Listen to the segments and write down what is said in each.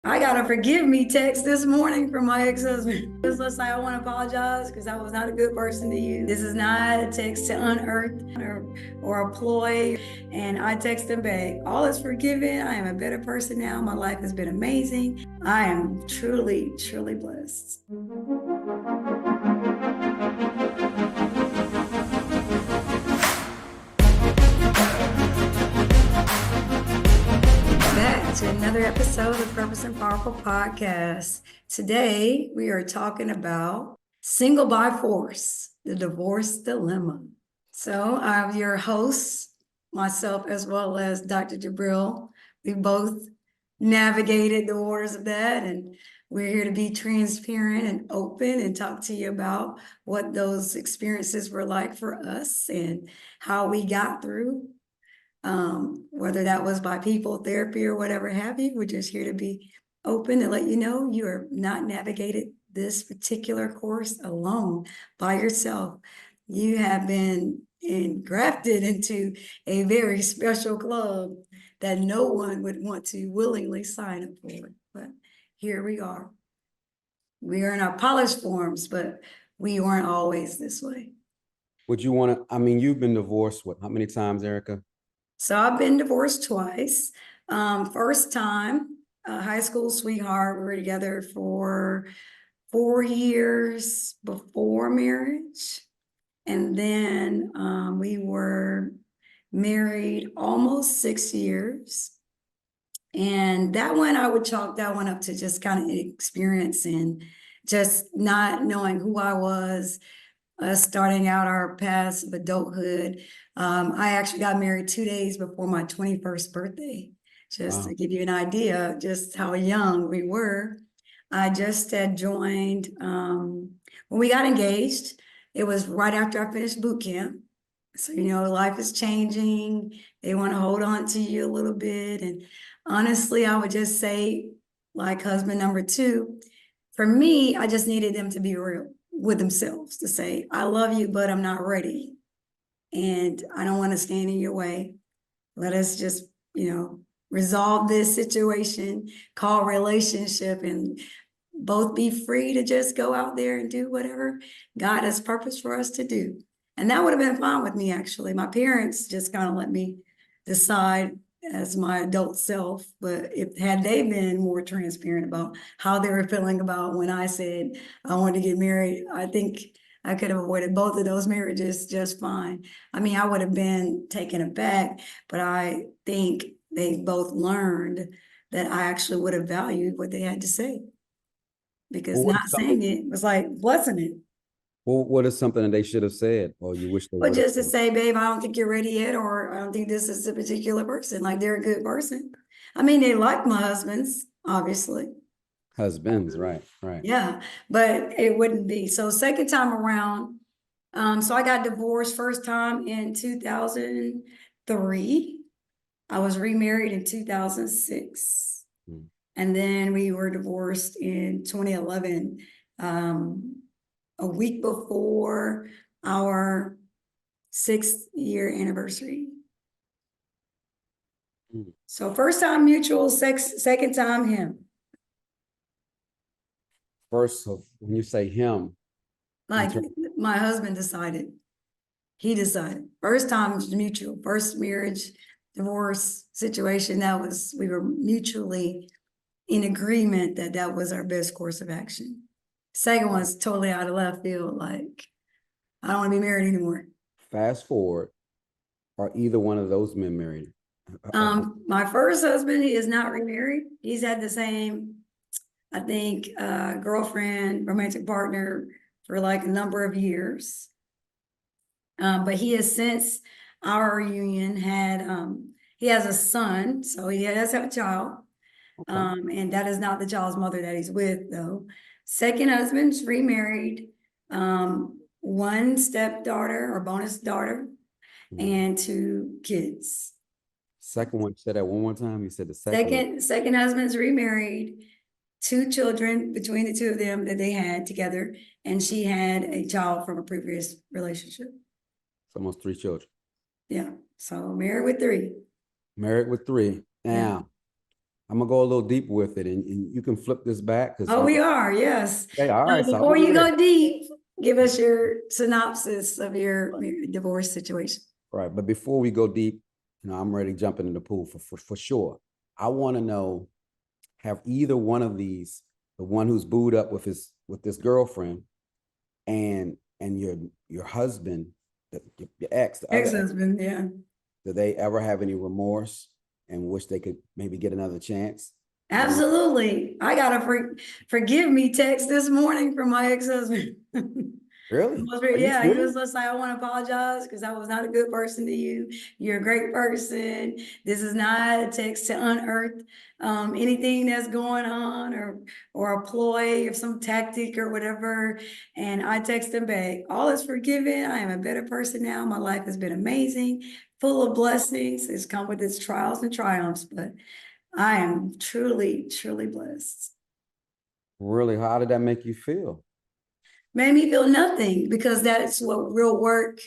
I got a forgive me text this morning from my ex-husband. Just let's say I want to apologize because I was not a good person to you. This is not a text to unearth or a ploy. And I text him back, all is forgiven. I am a better person now. My life has been amazing. I am truly, truly blessed. Back to another episode of Purpose and Powerful Podcast. Today, we are talking about single by force, the divorce dilemma. So I'm your host, myself, as well as Dr. Jabril. We both navigated the waters of that, and we're here to be transparent and open and talk to you about what those experiences were like for us and how we got through. Whether that was by people, therapy, or whatever have you. We're just here to be open and let you know you are not navigated this particular course alone by yourself. You have been engrafted into a very special club that no one would want to willingly sign up for. But here we are. We are in our polished forms, but we weren't always this way. Would you want to, you've been divorced, how many times, Erica? So I've been divorced twice. First time, high school sweetheart. We were together for 4 years before marriage. And then we were married almost 6 years. And that one, I would chalk that one up to just kind of experience and just not knowing who I was, starting out our paths of adulthood. I actually got married 2 days before my 21st birthday, just to give you an idea of just how young we were. I just had joined, when we got engaged, it was right after I finished boot camp. So, life is changing. They want to hold on to you a little bit. And honestly, I would just say, like husband number two, for me, I just needed them to be real with themselves, to say, I love you, but I'm not ready. And I don't want to stand in your way. Let us just, resolve this situation called relationship and both be free to just go out there and do whatever God has purpose for us to do. And that would have been fine with me, actually. My parents just kind of let me decide as my adult self, but had they been more transparent about how they were feeling about when I said I wanted to get married, I think I could have avoided both of those marriages just fine. I would have been taken aback, but I think they both learned that I actually would have valued what they had to say, because not saying it was like blessing it. Well, what is something that they should have said, or you wish they would But have just to said? say, babe, I don't think you're ready yet, or I don't think this is a particular person. Like, they're a good person. They like my husbands, obviously. Husbands, right. Yeah, but it wouldn't be. So second time around, so I got divorced first time in 2003. I was remarried in 2006. And then we were divorced in 2011, a week before our 6th-year anniversary. So first time mutual, second time him. First, so when you say him, Like my husband decided. He decided. First time was mutual. First marriage, divorce situation, we were mutually in agreement that that was our best course of action. Second one's totally out of left field. Like, I don't want to be married anymore. Fast forward, are either one of those men married? My first husband, he is not remarried. He's had the same, I think, girlfriend, romantic partner for like a number of years. But he has since our reunion had, he has a son, so he does have a child. Okay. And that is not the child's mother that he's with, though. Second husband's remarried, one stepdaughter or bonus daughter, and 2 kids. Second one, say that one more time. You said the second husband's remarried, 2 children between the 2 of them that they had together, and she had a child from a previous relationship. It's almost 3 children. Yeah, so married with 3. Married with 3. Now, I'm gonna go a little deeper with it, and you can flip this back because Oh, we are, yes. okay, all right. So I'm Before you ready. go deep, give us your synopsis of your divorce situation. Right, but before we go deep, I'm ready to jump into the pool for sure. I want to know, have either one of these, the one who's booed up with this girlfriend, and your husband, your ex, the other ex, Ex-husband, yeah. do they ever have any remorse and wish they could maybe get another chance? Absolutely. I got a forgive me text this morning from my ex-husband. Really? Are you Yeah, he was serious? just like, I want to apologize because I was not a good person to you. You're a great person. This is not a text to unearth anything that's going on or a ploy of some tactic or whatever. And I text him back, all is forgiven. I am a better person now. My life has been amazing, full of blessings. It's come with its trials and triumphs, but I am truly, truly blessed. Really? How did that make you feel? Made me feel nothing because that's what real work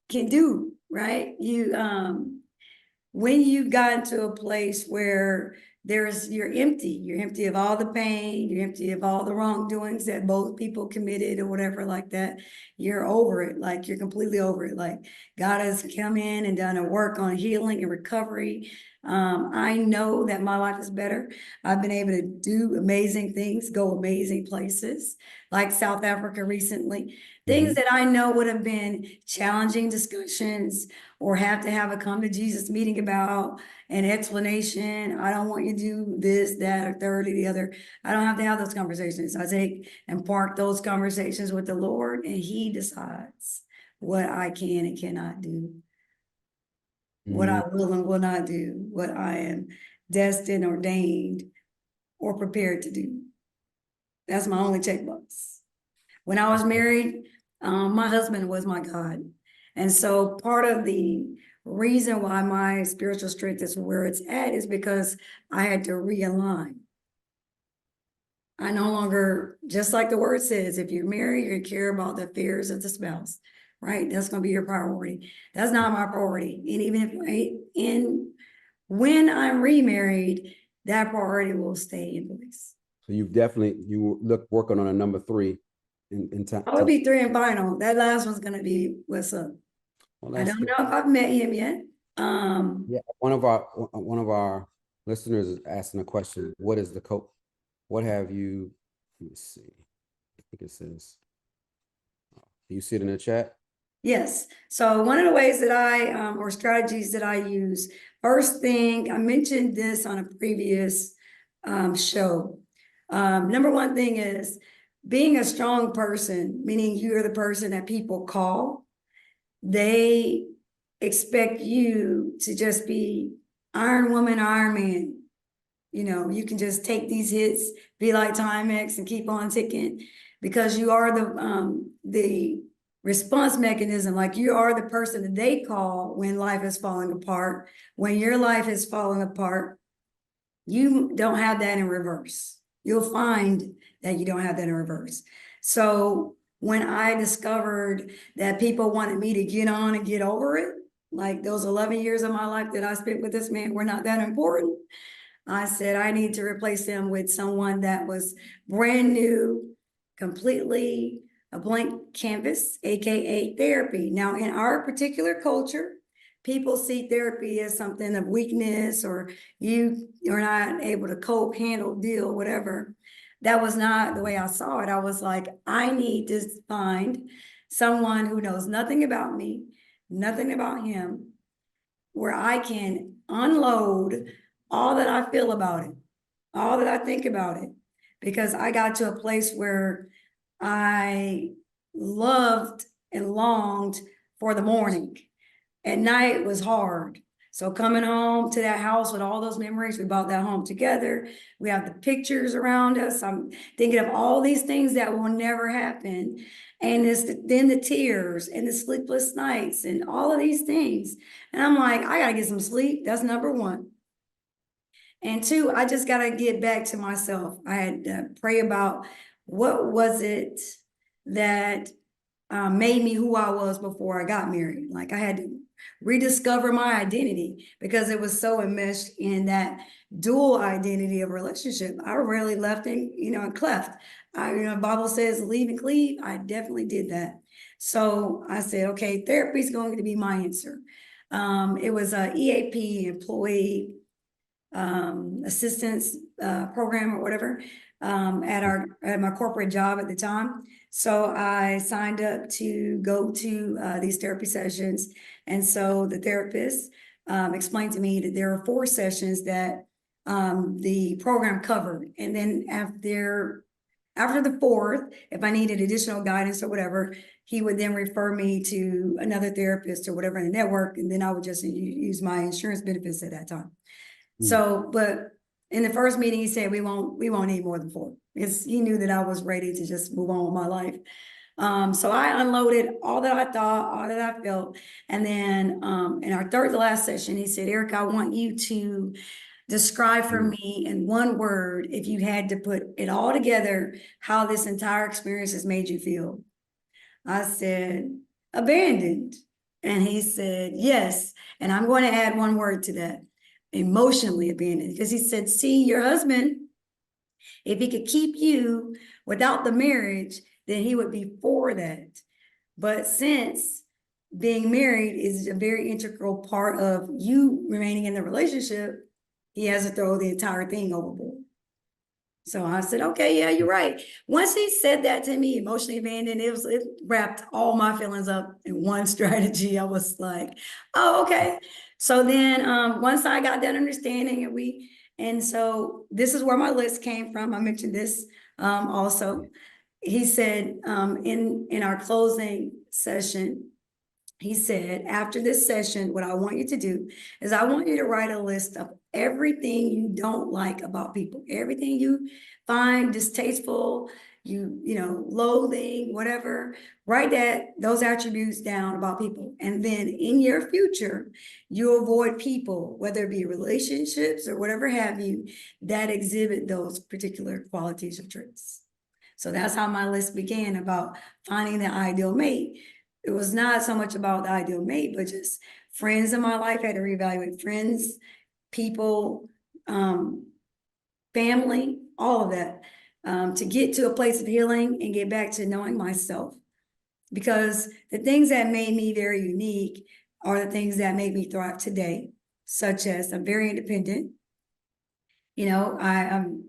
can do, right? When you got into a place where you're empty of all the pain, you're empty of all the wrongdoings that both people committed or whatever like that, you're over it, like you're completely over it. Like God has come in and done a work on healing and recovery. I know that my life is better. I've been able to do amazing things, go amazing places, like South Africa recently. Things that I know would have been challenging discussions or have to have a come to Jesus meeting about an explanation. I don't want you to do this, that, or third, or the other. I don't have to have those conversations. I take and park those conversations with the Lord, and He decides what I can and cannot do, what Mm-hmm. I will and will not do, what I am destined, ordained, or prepared to do. That's my only checkbox. When I was married, my husband was my God. And so part of the reason why my spiritual strength is where it's at is because I had to realign. I no longer, just like the word says, if you're married, you care about the affairs of the spouse, right? That's going to be your priority. That's not my priority. And even when I'm remarried, that priority will stay in place. So you look working on a number three in time. I would be three and final. That last one's going to be what's up. Well, I that's don't good. know if I've met him yet. Yeah, one of our listeners is asking a question. What is the coach? What have you? Let me see. I think it says. Do you see it in the chat? Yes. So one of the ways that or strategies that I use, first thing, I mentioned this on a previous show. Number one thing is being a strong person, meaning you're the person that people call. They expect you to just be Iron Woman, Iron Man. You can just take these hits, be like Timex and keep on ticking because you are the response mechanism. Like you are the person that they call when life is falling apart. When your life is falling apart, you don't have that in reverse. You'll find that you don't have that in reverse. So when I discovered that people wanted me to get on and get over it, like those 11 years of my life that I spent with this man were not that important. I said, I need to replace them with someone that was brand new, completely a blank canvas, AKA therapy. Now, in our particular culture, people see therapy as something of weakness or you are not able to cope, handle, deal, whatever. That was not the way I saw it. I was like, I need to find someone who knows nothing about me, nothing about him, where I can unload all that I feel about it, all that I think about it, because I got to a place where I loved and longed for the morning. At night was hard. So coming home to that house with all those memories, we bought that home together. We have the pictures around us. I'm thinking of all these things that will never happen. And then the tears and the sleepless nights and all of these things. And I'm like, I gotta get some sleep. That's number one. And two, I just gotta get back to myself. I had to pray about what was it that made me who I was before I got married. Like I had to rediscover my identity because it was so enmeshed in that dual identity of relationship. I really left and, and cleft. Bible says leave and cleave. I definitely did that. So I said, okay, therapy is going to be my answer. It was a EAP, employee assistance program or whatever, at my corporate job at the time. So I signed up to go to these therapy sessions. And so the therapist explained to me that there are 4 sessions that the program covered. And then after the 4th, if I needed additional guidance or whatever, he would then refer me to another therapist or whatever in the network. And then I would just use my insurance benefits at that time. So, but in the first meeting, he said, we won't need more than 4, because he knew that I was ready to just move on with my life. So I unloaded all that I thought, all that I felt. And then, in our third to last session, he said, Eric, I want you to describe for me in one word, if you had to put it all together, how this entire experience has made you feel. I said, abandoned. And he said, yes. And I'm going to add one word to that, emotionally abandoned, because he said, see, your husband, if he could keep you without the marriage, then he would be for that. But since being married is a very integral part of you remaining in the relationship, he has to throw the entire thing overboard. So I said, okay, yeah, you're right. Once he said that to me, emotionally abandoned, it wrapped all my feelings up in one strategy. I was like, oh, okay. So then once I got that understanding, and so this is where my list came from. I mentioned this also. He said in our closing session, he said, after this session, what I want you to do is I want you to write a list of everything you don't like about people, everything you find distasteful, loathing, whatever. Write those attributes down about people. And then in your future, you avoid people, whether it be relationships or whatever have you, that exhibit those particular qualities or traits. So that's how my list began, about finding the ideal mate. It was not so much about the ideal mate, but just friends in my life. I had to reevaluate friends, people, family, all of that, to get to a place of healing and get back to knowing myself. Because the things that made me very unique are the things that made me thrive today, such as I'm very independent. I'm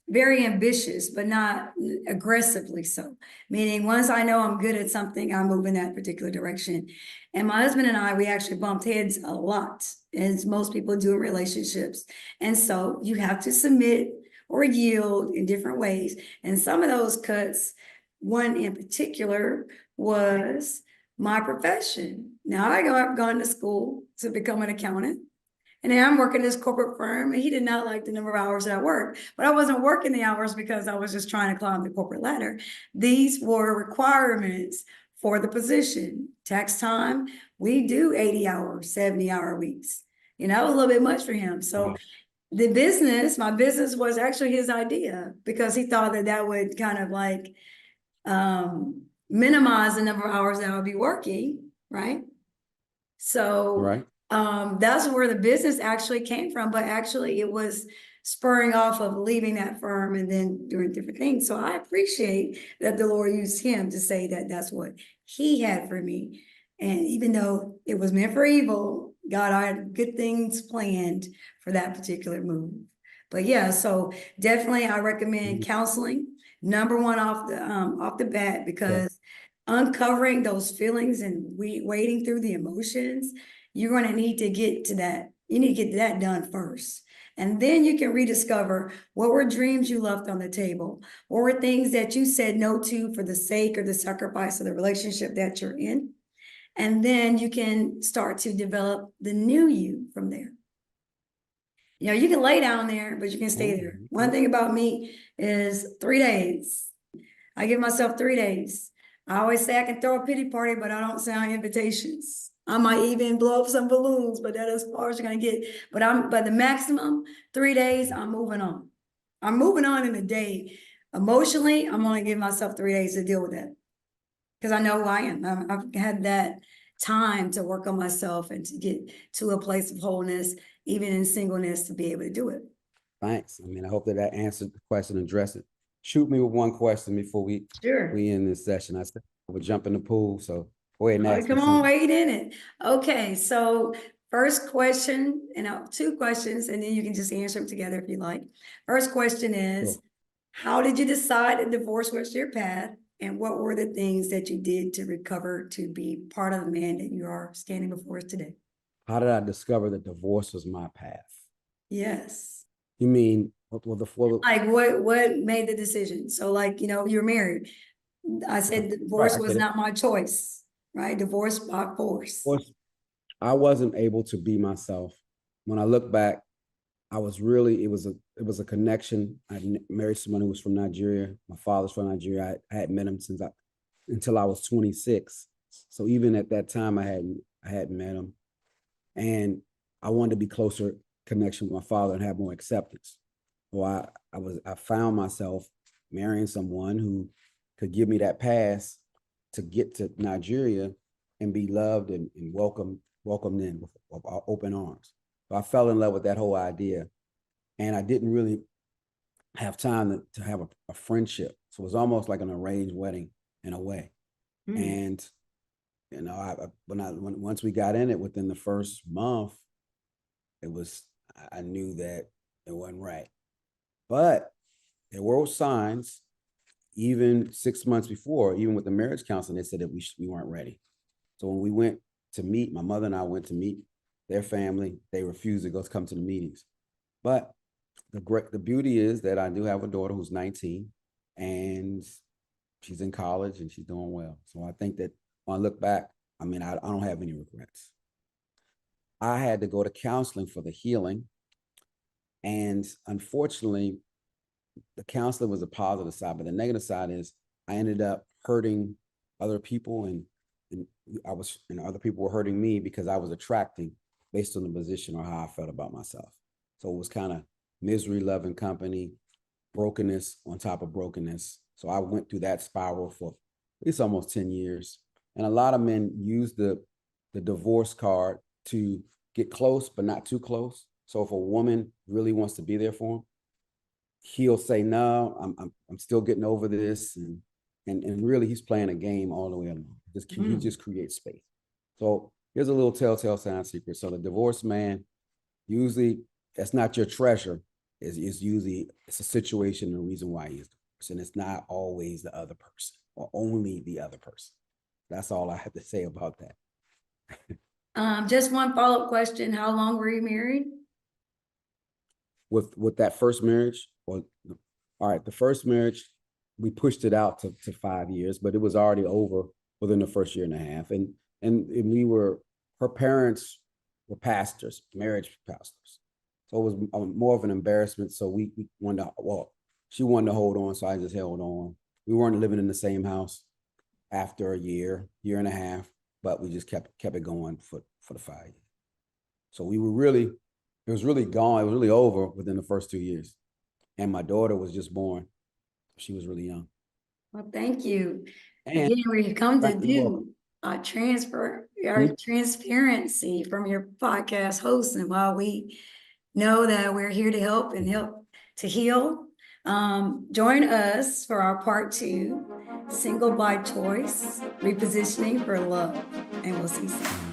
very ambitious, but not aggressively so. Meaning once I know I'm good at something, I move in that particular direction. And my husband and I, we actually bumped heads a lot, as most people do in relationships. And so you have to submit or yield in different ways. And some of those cuts, one in particular, was my profession. Now I've gone to school to become an accountant. And then I'm working this corporate firm, and he did not like the number of hours that I worked. But I wasn't working the hours because I was just trying to climb the corporate ladder. These were requirements for the position. Tax time, we do 80-hour, 70-hour weeks. It was a little bit much for him. So my business was actually his idea, because he thought that would kind of like minimize the number of hours that I would be working, right? So Right. That's where the business actually came from, but actually it was spurring off of leaving that firm and then doing different things. So I appreciate that the Lord used him to say that that's what he had for me. And even though it was meant for evil, God, I had good things planned for that particular move. But yeah, so definitely I recommend counseling, number one off the bat, because uncovering those feelings and wading through the emotions, you're going to need to get to that. You need to get that done first. And then you can rediscover what were dreams you left on the table. What were things that you said no to for the sake or the sacrifice of the relationship that you're in. And then you can start to develop the new you from there. You can lay down there, but you can stay there. One thing about me is 3 days. I give myself 3 days. I always say I can throw a pity party, but I don't send invitations. I might even blow up some balloons, but that's as far as you're gonna get. But the maximum 3 days, I'm moving on. I'm moving on in a day. Emotionally, I'm gonna give myself 3 days to deal with that. Because I know who I am. I've had that time to work on myself and to get to a place of wholeness, even in singleness, to be able to do it. Thanks. I mean, I hope that that answered the question and addressed it. Shoot me with one question before Sure. we end this session. I said I would jump in the pool, so go ahead and Oh, ask me come on, something. wait in it. Okay, so first question, and two questions, and then you can just answer them together if you like. First question is, Sure. how did you decide that divorce was your path? And what were the things that you did to recover to be part of the man that you are standing before us today? How did I discover that divorce was my path? Yes. You mean well, Like what made the decision? So like, you're married. I said right, divorce I was get it. not my choice, right? Divorce by force. Divorce, I wasn't able to be myself. When I look back, I was really it was a connection. I married someone who was from Nigeria. My father's from Nigeria. I had met him until I was 26. So even at that time, I hadn't met him, and I wanted to be closer connection with my father and have more acceptance. So I found myself marrying someone who could give me that pass to get to Nigeria and be loved and welcomed in with open arms. So I fell in love with that whole idea, and I didn't really have time to have a friendship. So it was almost like an arranged wedding in a way. Mm. And once we got in it within the first month, I knew that it wasn't right. But there were signs, even 6 months before, even with the marriage counseling, they said that we weren't ready. So when we went to meet, my mother and I went to meet their family, they refused to come to the meetings. But the beauty is that I do have a daughter who's 19 and she's in college and she's doing well. So I think that when I look back, I mean, I don't have any regrets. I had to go to counseling for the healing. And unfortunately, the counseling was a positive side, but the negative side is I ended up hurting other people and other people were hurting me because I was attracting based on the position or how I felt about myself. So it was kind of misery loving company, brokenness on top of brokenness. So I went through that spiral for at least almost 10 years. And a lot of men use the divorce card to get close, but not too close. So if a woman really wants to be there for him, he'll say, no, I'm still getting over this. And really he's playing a game all the way along. He just creates space. So here's a little telltale sign secret. So the divorced man, usually that's not your treasure. Is usually it's a situation, the reason why he is divorced. And it's not always the other person or only the other person. That's all I have to say about that. Just one follow-up question. How long were you married? With that first marriage, all right, the first marriage, we pushed it out to 5 years, but it was already over within the first year and a half. And her parents were pastors, marriage pastors. So it was more of an embarrassment. So we wanted to, she wanted to hold on, so I just held on. We weren't living in the same house after a year and a half, but we just kept it going for the 5 years. So it was really gone. It was really over within the first 2 years. And my daughter was just born. She was really young. Well, thank you. And Again, we come to you do transfer our Hmm? transparency from your podcast host. And while we know that we're here to help and help to heal, join us for our part 2, Single by Choice, Repositioning for Love. And we'll see you soon.